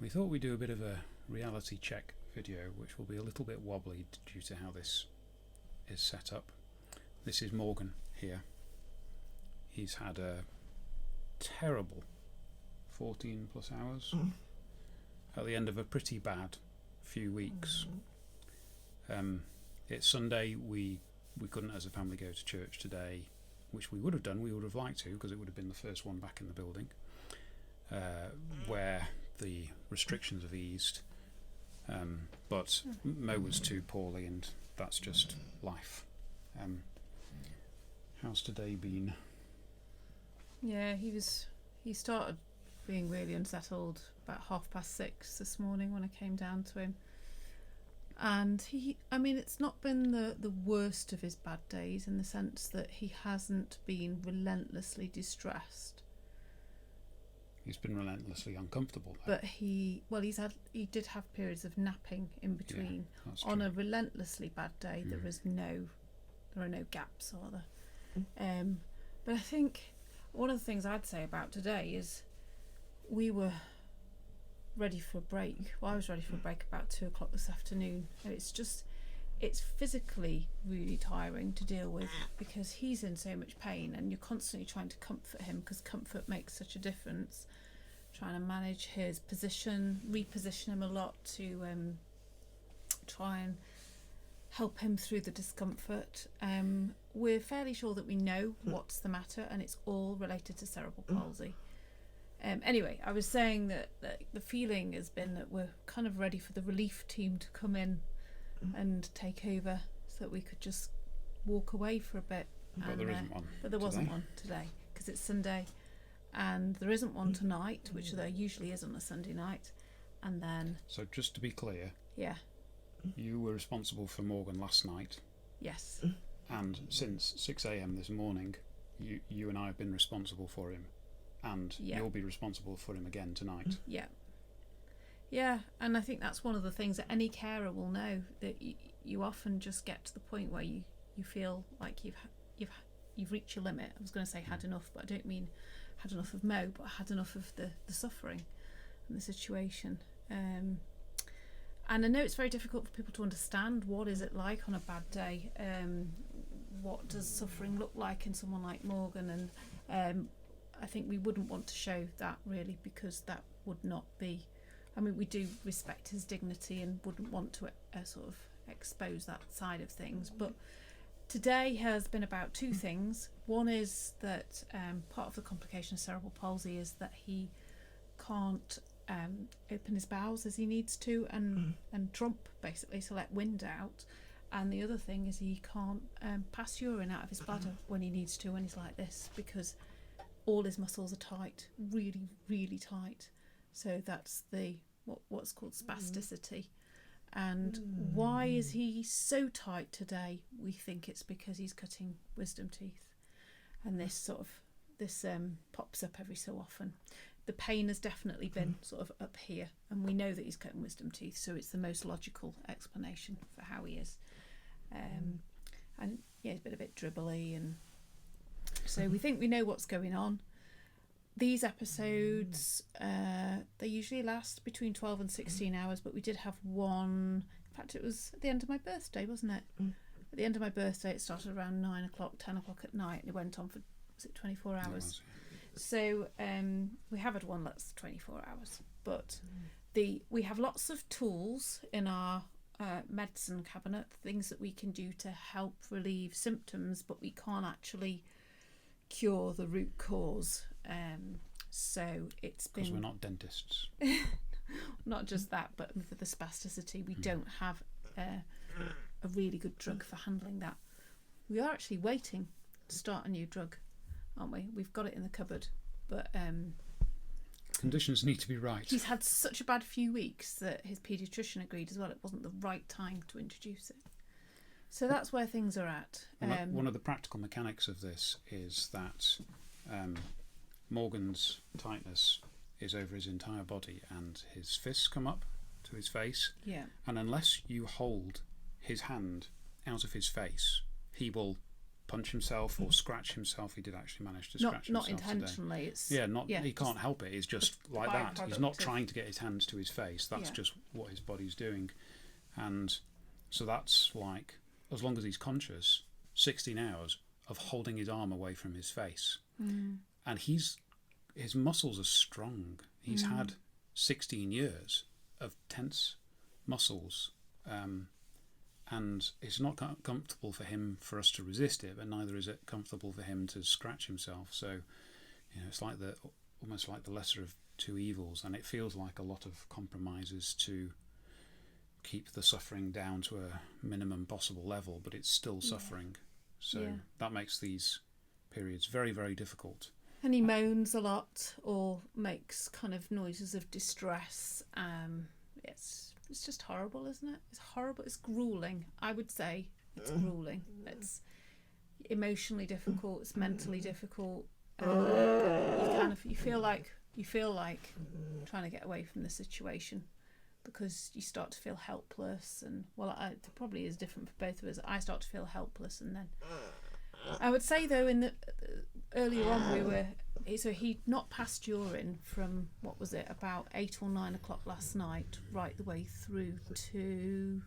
we thought we'd do a bit of a reality check video, which will be a little bit wobbly due to how this is set up. This is Morgan here. He's had a terrible 14 plus hours at the end of a pretty bad few weeks. It's Sunday. We couldn't as a family go to church today, which we would have done. We would have liked to, because it would have been the first one back in the building, where the restrictions have eased. But Mo was too poorly, and that's just life. How's today been? Yeah, he started being really unsettled about 6:30 this morning when I came down to him. And it's not been the worst of his bad days, in the sense that he hasn't been relentlessly distressed. He's been relentlessly uncomfortable, though. But he did have periods of napping in between. Yeah, that's on true. a relentlessly bad day, there are no gaps, are there? But I think one of the things I'd say about today is we were ready for a break. Well, I was ready for a break about 2:00 this afternoon. It's physically really tiring to deal with, because he's in so much pain and you're constantly trying to comfort him, because comfort makes such a difference. Trying to manage his position, reposition him a lot to try and help him through the discomfort. We're fairly sure that we know what's the matter, and it's all related to cerebral palsy. Anyway, I was saying that the feeling has been that we're kind of ready for the relief team to come in and take over, so that we could just walk away for a bit. But there isn't one. But there wasn't one today, because it's Sunday, and there isn't one tonight, which there usually is on a Sunday night. And then... So just to be clear, yeah, you were responsible for Morgan last night, yes, and since 6 a.m. this morning, you and I have been responsible for him, and you'll be responsible for him again tonight. Yeah, and I think that's one of the things that any carer will know, that you often just get to the point where you feel like you've reached your limit. I was going to say had enough, but I don't mean had enough of Mo, but had enough of the suffering and the situation. And I know it's very difficult for people to understand what is it like on a bad day. What does suffering look like in someone like Morgan? And I think we wouldn't want to show that, really, because that would not be... we do respect his dignity and wouldn't want to sort of expose that side of things. But today has been about two things. One is that part of the complication of cerebral palsy is that he can't open his bowels as he needs to and trump, basically, so let wind out. And the other thing is he can't pass urine out of his bladder when he needs to, when he's like this, because all his muscles are tight, really, really tight. So that's what's called spasticity. And why is he so tight today? We think it's because he's cutting wisdom teeth, and this pops up every so often. The pain has definitely been sort of up here, and we know that he's cutting wisdom teeth, so it's the most logical explanation for how he is. And yeah, he's been a bit dribbly, and so we think we know what's going on. These episodes, they usually last between 12 and 16 hours, but we did have one. In fact, it was at the end of my birthday, wasn't it? At the end of my birthday, it started around 9 o'clock, 10 o'clock at night, and it went on for, was it 24 hours? So we have had one that's 24 hours, but we have lots of tools in our medicine cabinet, things that we can do to help relieve symptoms, but we can't actually cure the root cause. So it's been... Because we're not dentists. Not just that, but for the spasticity, we don't have a really good drug for handling that. We are actually waiting to start a new drug, aren't we? We've got it in the cupboard, but... conditions need to be right. He's had such a bad few weeks that his paediatrician agreed as well it wasn't the right time to introduce it. So that's where things are at. One of the practical mechanics of this is that Morgan's tightness is over his entire body, and his fists come up to his face. Yeah. And unless you hold his hand out of his face, he will punch himself or scratch himself. He did actually manage to scratch himself not intentionally. today. He can't help it. It's just like that. He's not trying to get his hands to his face. That's just what his body's doing. And so that's like, as long as he's conscious, 16 hours of holding his arm away from his face. And his muscles are strong. He's had 16 years of tense muscles, and it's not comfortable for us to resist it, but neither is it comfortable for him to scratch himself. So, it's like almost like the lesser of two evils, and it feels like a lot of compromises to keep the suffering down to a minimum possible level, but it's still suffering. So that makes these periods very, very difficult. And he moans a lot or makes kind of noises of distress. It's just horrible, isn't it? It's horrible. It's gruelling. I would say it's gruelling. It's emotionally difficult. It's mentally difficult. You feel like trying to get away from the situation, because you start to feel helpless. And it probably is different for both of us. I start to feel helpless, and then I would say though, earlier on he'd not passed urine from, what was it, about 8 or 9 o'clock last night, right the way through to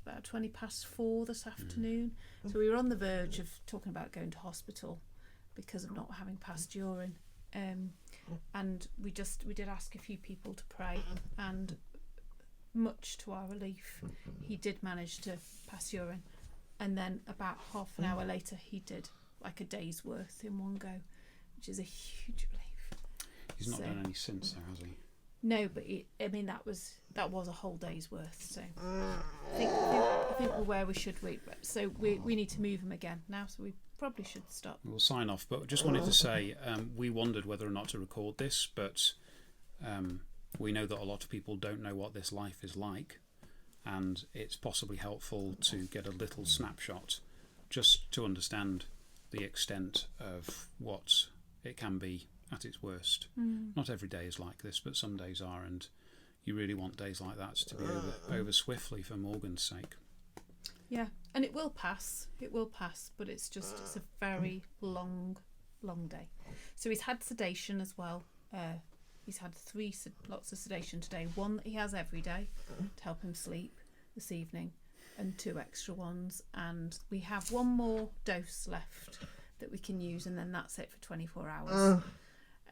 about 20 past 4 this afternoon. So we were on the verge of talking about going to hospital because of not having passed urine. And we did ask a few people to pray, and much to our relief, he did manage to pass urine. And then about half an hour later, he did like a day's worth in one go, which is a huge relief. He's not done any since, though, has he? No, but that was a whole day's worth. So I think we're where we should be. So we need to move him again now. So we probably should stop. We'll sign off, but just wanted to say we wondered whether or not to record this, but we know that a lot of people don't know what this life is like. And it's possibly helpful to get a little snapshot just to understand the extent of what it can be at its worst. Not every day is like this, but some days are, and you really want days like that to be over swiftly for Morgan's sake. Yeah, and it will pass, but it's a very long day. So he's had sedation as well. He's had lots of sedation today. One that he has every day to help him sleep this evening, and 2 extra ones. And we have one more dose left that we can use, and then that's it for 24 hours.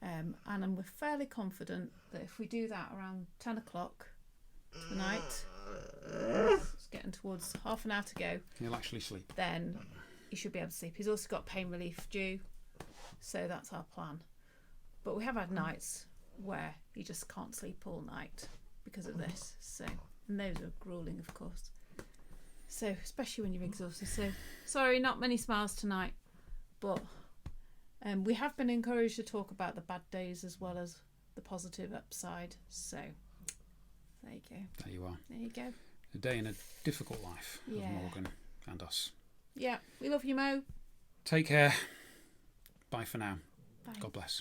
And we're fairly confident that if we do that around 10 o'clock tonight, it's getting towards half an hour to go, he'll actually sleep. Then he should be able to sleep. He's also got pain relief due, so that's our plan. But we have had nights where he just can't sleep all night because of this. So, and those are grueling, of course. So, especially when you're exhausted. So, sorry, not many smiles tonight, but we have been encouraged to talk about the bad days as well as the positive upside. So, there you go. There you are. There you go. A day in a difficult life of Morgan and us. Yeah, we love you, Mo. Take care. Bye for now. Bye. God bless.